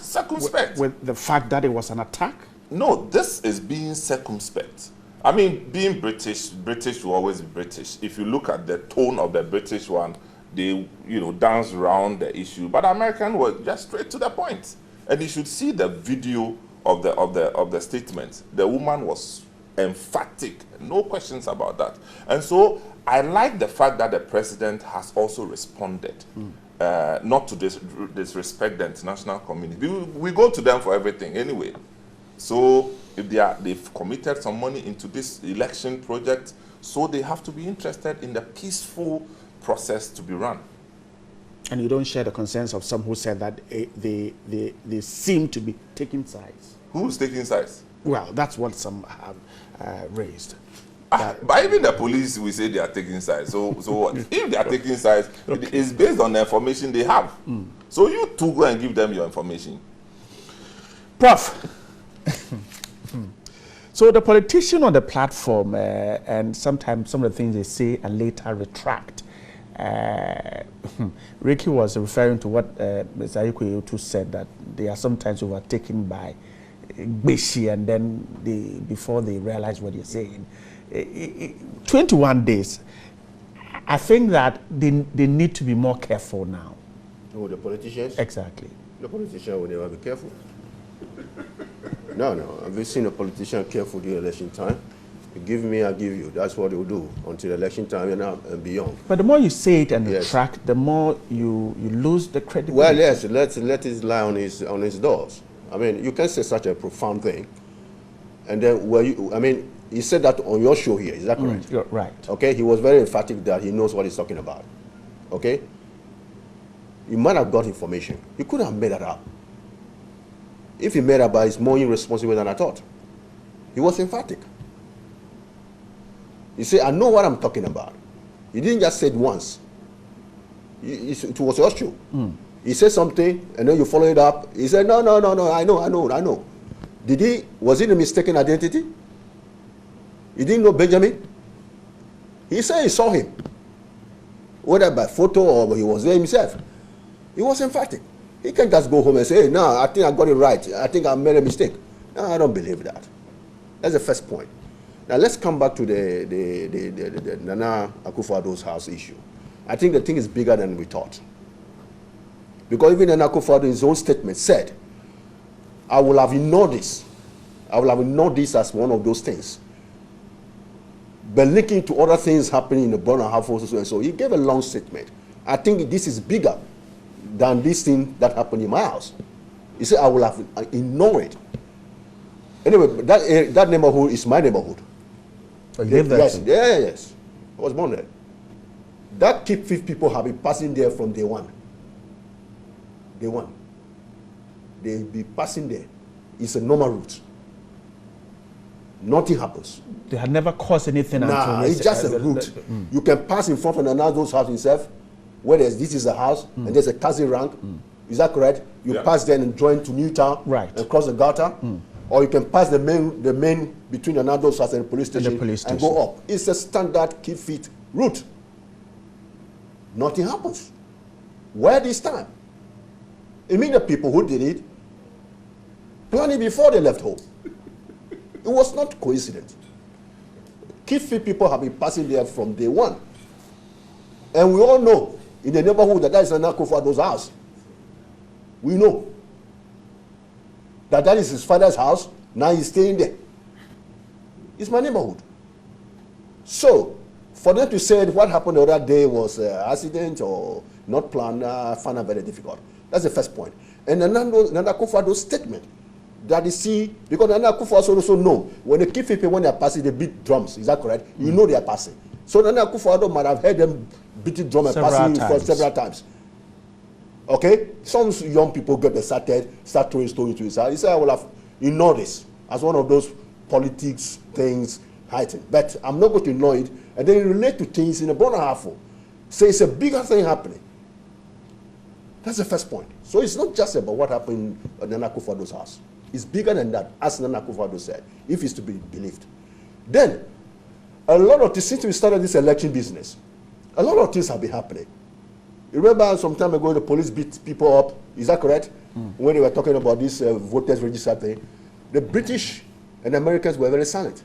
[SPEAKER 3] circumspect.
[SPEAKER 1] With the fact that it was an attack?
[SPEAKER 3] No, this is being circumspect. I mean, being British will always be British. If you look at the tone of the British one, they, dance around the issue. But American were just straight to the point. And you should see the video of the statement. The woman was emphatic, no questions about that. And so I like the fact that the president has also responded, not to disrespect the international community. We go to them for everything anyway. So if they've committed some money into this election project, so they have to be interested in the peaceful process to be run.
[SPEAKER 1] And you don't share the concerns of some who said that they seem to be taking sides.
[SPEAKER 3] Who's taking sides?
[SPEAKER 1] Well, that's what some have raised.
[SPEAKER 3] But even the police will say they are taking sides. So what? If they are taking sides, it's based on the information they have. So you too go and give them your information.
[SPEAKER 1] Prof. So the politician on the platform, and sometimes some of the things they say and later retract. Ricky was referring to what Mr. Ayiko said, that they are sometimes overtaken by Bishi, and then before they realize what you're saying. 21 days. I think that they need to be more careful now.
[SPEAKER 2] Oh, the politicians?
[SPEAKER 1] Exactly.
[SPEAKER 2] The politician will never be careful. No. Have you seen a politician careful during election time? You give me, I give you. That's what they will do until election time and beyond.
[SPEAKER 1] But the more you say it and retract, the more you lose the credibility.
[SPEAKER 2] Well, yes, let it lie on his doors. I mean, you can say such a profound thing, and then he said that on your show here. Is that correct?
[SPEAKER 1] You're right.
[SPEAKER 2] Okay, he was very emphatic that he knows what he's talking about. Okay, he might have got information. He could have made that up. If he made up, it's more irresponsible than I thought. He was emphatic. He said, I know what I'm talking about. He didn't just say it once. It was your show. He said something, and then you follow it up. He said, no, I know. Was it a mistaken identity? He didn't know Benjamin? He said he saw him. Whether by photo or he was there himself. He was emphatic. He can't just go home and say, hey, no, I think I got it right. I think I made a mistake. No, I don't believe that. That's the first point. Now let's come back to the Nana Akufo-Addo's house issue. I think the thing is bigger than we thought. Because even Nana Akufo-Addo in his own statement said, I will have ignored this. I will have ignored this as one of those things. But linking to other things happening in the Brown household, and so he gave a long statement. I think this is bigger than this thing that happened in my house. He said, I will have ignored it. Anyway, that neighborhood is my neighborhood.
[SPEAKER 1] Oh, you live there?
[SPEAKER 2] Yes. I was born there. That Keep Fit people have been passing there from day one. Day one. They'll be passing there. It's a normal route. Nothing happens.
[SPEAKER 1] They had never caused anything.
[SPEAKER 2] Nah, it's just a route. You can pass in front of Nanado's house himself, where this is a house, and there's a Kazi rank. Is that correct? You pass there and join to Newtown, and cross the gutter. Or you can pass the main between Nanado's house and the police station, and go up. It's a standard Keep Fit route. Nothing happens. Where this time? It means the people who did it planned it before they left home. It was not coincidence. Keep Fit people have been passing there from day one. And we all know in the neighborhood that is Nana Akufo-Addo's house. We know that is his father's house. Now he's staying there. It's my neighborhood. So, for them to say what happened the other day was an accident or not planned, I find that very difficult. That's the first point. And Nana Akufo-Addo's statement that you see, because Nana Akufo-Addo also know when they keep people when they are passing, they beat drums. Is that correct? You know they are passing. So Nana Akufo-Addo might have heard them beating drum and passing for several times. Okay? Some young people start throwing stones into his house. He said, I will have ignored this as one of those politics things heightened. But I'm not going to ignore it. And then relate to things in a border half. So it's a bigger thing happening. That's the first point. So it's not just about what happened at Nana Akufo-Addo's house. It's bigger than that, as Nana Akufo-Addo said, if it's to be believed. Then, a lot of things, since we started this election business, a lot of things have been happening. You remember some time ago the police beat people up, is that correct? When they were talking about this voters register thing, the British and Americans were very silent.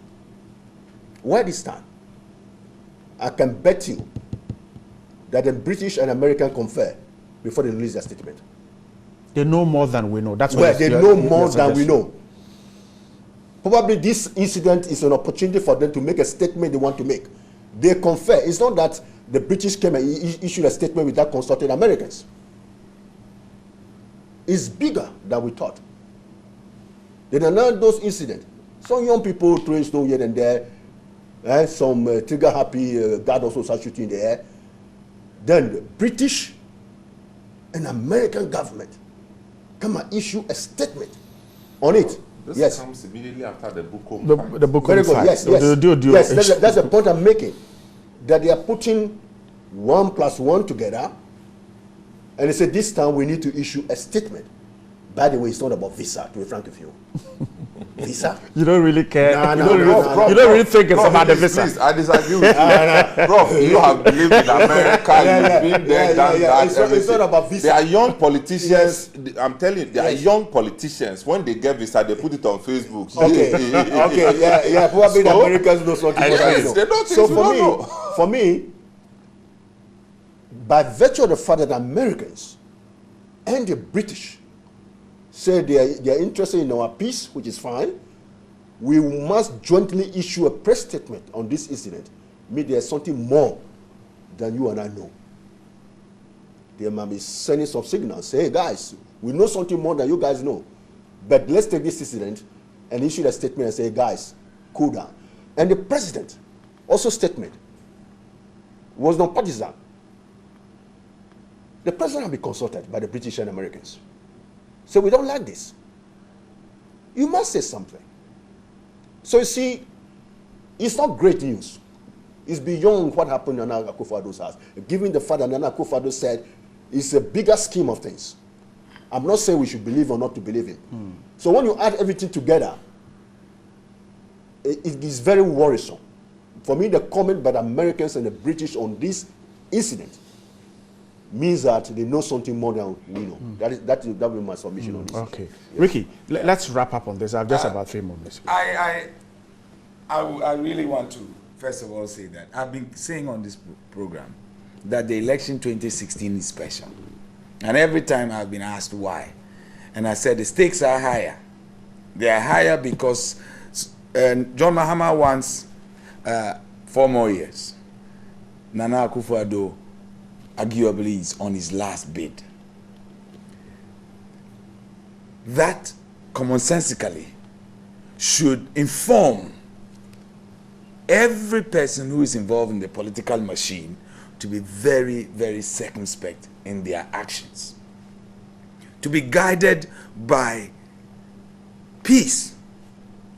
[SPEAKER 2] Why this time? I can bet you that the British and American confer before they release their statement.
[SPEAKER 1] They know more than we know. That's why
[SPEAKER 2] they know more than we know. Probably this incident is an opportunity for them to make a statement they want to make. They confer. It's not that the British came and issued a statement without consulting Americans. It's bigger than we thought. Then another those incidents. Some young people throwing stone here and there. Some trigger-happy guard also start shooting in the air. Then the British and American government come and issue a statement on it.
[SPEAKER 3] This comes immediately after the Bukom
[SPEAKER 1] the Bukom fight.
[SPEAKER 2] Yes, that's the point I'm making. That they are putting 1 + 1 together, and they say this time we need to issue a statement. By the way, it's not about visa, to be frank with you. Visa?
[SPEAKER 1] You don't really care.
[SPEAKER 2] You
[SPEAKER 1] don't really think it's about the visa.
[SPEAKER 3] Please, I disagree with you. Prof, you have lived in America, you've been there, done that.
[SPEAKER 2] It's not about visa.
[SPEAKER 3] There are young politicians, I'm telling you, there are young politicians, when they get visa, they put it on Facebook.
[SPEAKER 2] Okay, probably the Americans know something about that.
[SPEAKER 3] They don't
[SPEAKER 2] So
[SPEAKER 3] know.
[SPEAKER 2] for me, by virtue of the fact that Americans and the British say they are interested in our peace, which is fine, we must jointly issue a press statement on this incident. Maybe there's something more than you and I know. They might be sending some signals. Say, hey guys, we know something more than you guys know. But let's take this incident and issue a statement and say, guys, cool down. And the president, also statement, was not partisan. The president had been consulted by the British and Americans. So we don't like this. You must say something. So you see, it's not great news. It's beyond what happened in Nana Akufo-Addo's house. Given the fact that Nana Akufo-Addo said it's a bigger scheme of things. I'm not saying we should believe or not to believe him. So when you add everything together, it is very worrisome. For me, the comment by the Americans and the British on this incident means that they know something more than we know. That will be my submission on this.
[SPEAKER 1] Okay. Yes. Ricky, let's wrap up on this. I have just about 3 more minutes.
[SPEAKER 4] I really want to, first of all, say that I've been saying on this program that the election 2016 is special. And every time I've been asked why. And I said the stakes are higher. They are higher because John Mahama wants 4 more years. Nana Akufo-Addo arguably is on his last bid. That commonsensically should inform every person who is involved in the political machine to be very, very circumspect in their actions. To be guided by peace.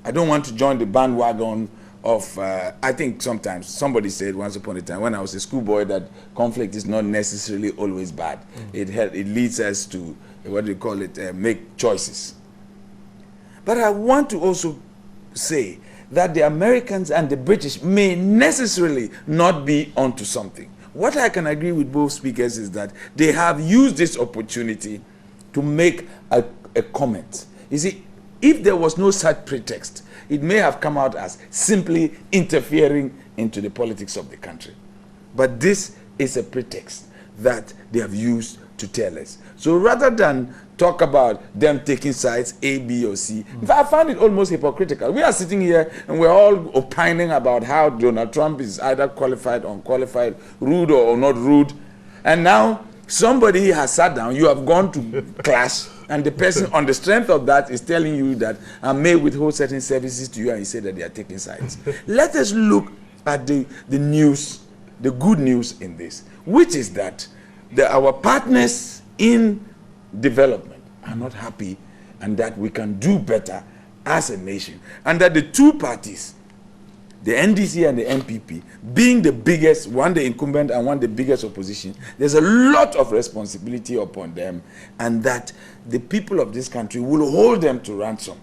[SPEAKER 4] I don't want to join the bandwagon of, I think sometimes, somebody said once upon a time when I was a schoolboy that conflict is not necessarily always bad. It leads us to, what do you call it, make choices. But I want to also say that the Americans and the British may necessarily not be onto something. What I can agree with both speakers is that they have used this opportunity to make a comment. You see, if there was no such pretext, it may have come out as simply interfering into the politics of the country. But this is a pretext that they have used to tell us. So rather than talk about them taking sides A, B, or C, in fact, I find it almost hypocritical. We are sitting here and we're all opining about how Donald Trump is either qualified, unqualified, rude or not rude. And now somebody has sat down, you have gone to class, and the person on the strength of that is telling you that I may withhold certain services to you, and you say that they are taking sides. Let us look at the news, the good news in this, which is that our partners in development are not happy, and that we can do better as a nation, and that the two parties, the NDC and the NPP, being the biggest, one the incumbent and one the biggest opposition, there's a lot of responsibility upon them, and that the people of this country will hold them to ransom.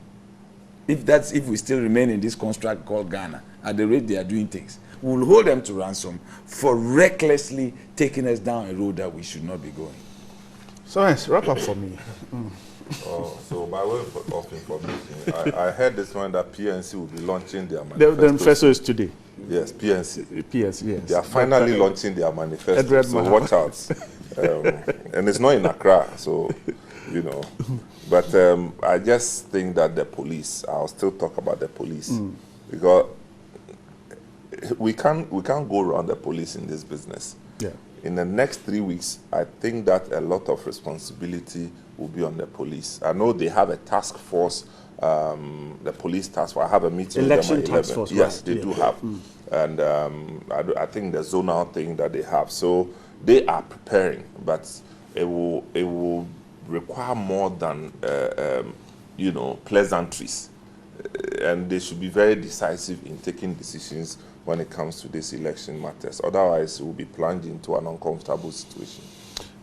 [SPEAKER 4] If we still remain in this construct called Ghana, at the rate they are doing things, we will hold them to ransom for recklessly taking us down a road that we should not be going.
[SPEAKER 1] So yes, wrap up for me.
[SPEAKER 3] Oh, so by way of information, I heard this one that PNC will be launching their manifesto.
[SPEAKER 1] The manifesto is today.
[SPEAKER 3] Yes, PNC.
[SPEAKER 1] PS, yes.
[SPEAKER 3] They are finally launching their manifesto, so watch out. And it's not in Accra, so, you know. But I just think that the police, I'll still talk about the police, because we can't go around the police in this business.
[SPEAKER 1] Yeah.
[SPEAKER 3] In the next 3 weeks, I think that a lot of responsibility will be on the police. I know they have a task force, the police task force. I have a meeting
[SPEAKER 1] Election
[SPEAKER 3] with them at 11.
[SPEAKER 1] task force,
[SPEAKER 3] yes,
[SPEAKER 1] right.
[SPEAKER 3] they do have. And I think the zonal thing that they have. So they are preparing, but it will require more than, you know, pleasantries. And they should be very decisive in taking decisions when it comes to these election matters. Otherwise, we'll be plunged into an uncomfortable situation.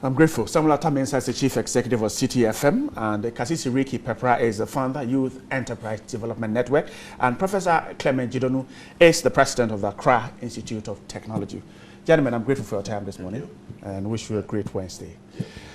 [SPEAKER 3] I'm
[SPEAKER 1] grateful. Samuel Atamensa is the Chief Executive of CTFM, and Kasisi Ricky Pepra is the founder, Youth Enterprise Development Network, and Professor Clement Jidonu is the President of the Accra Institute of Technology. Gentlemen, I'm grateful for your time this morning, and wish you a great Wednesday.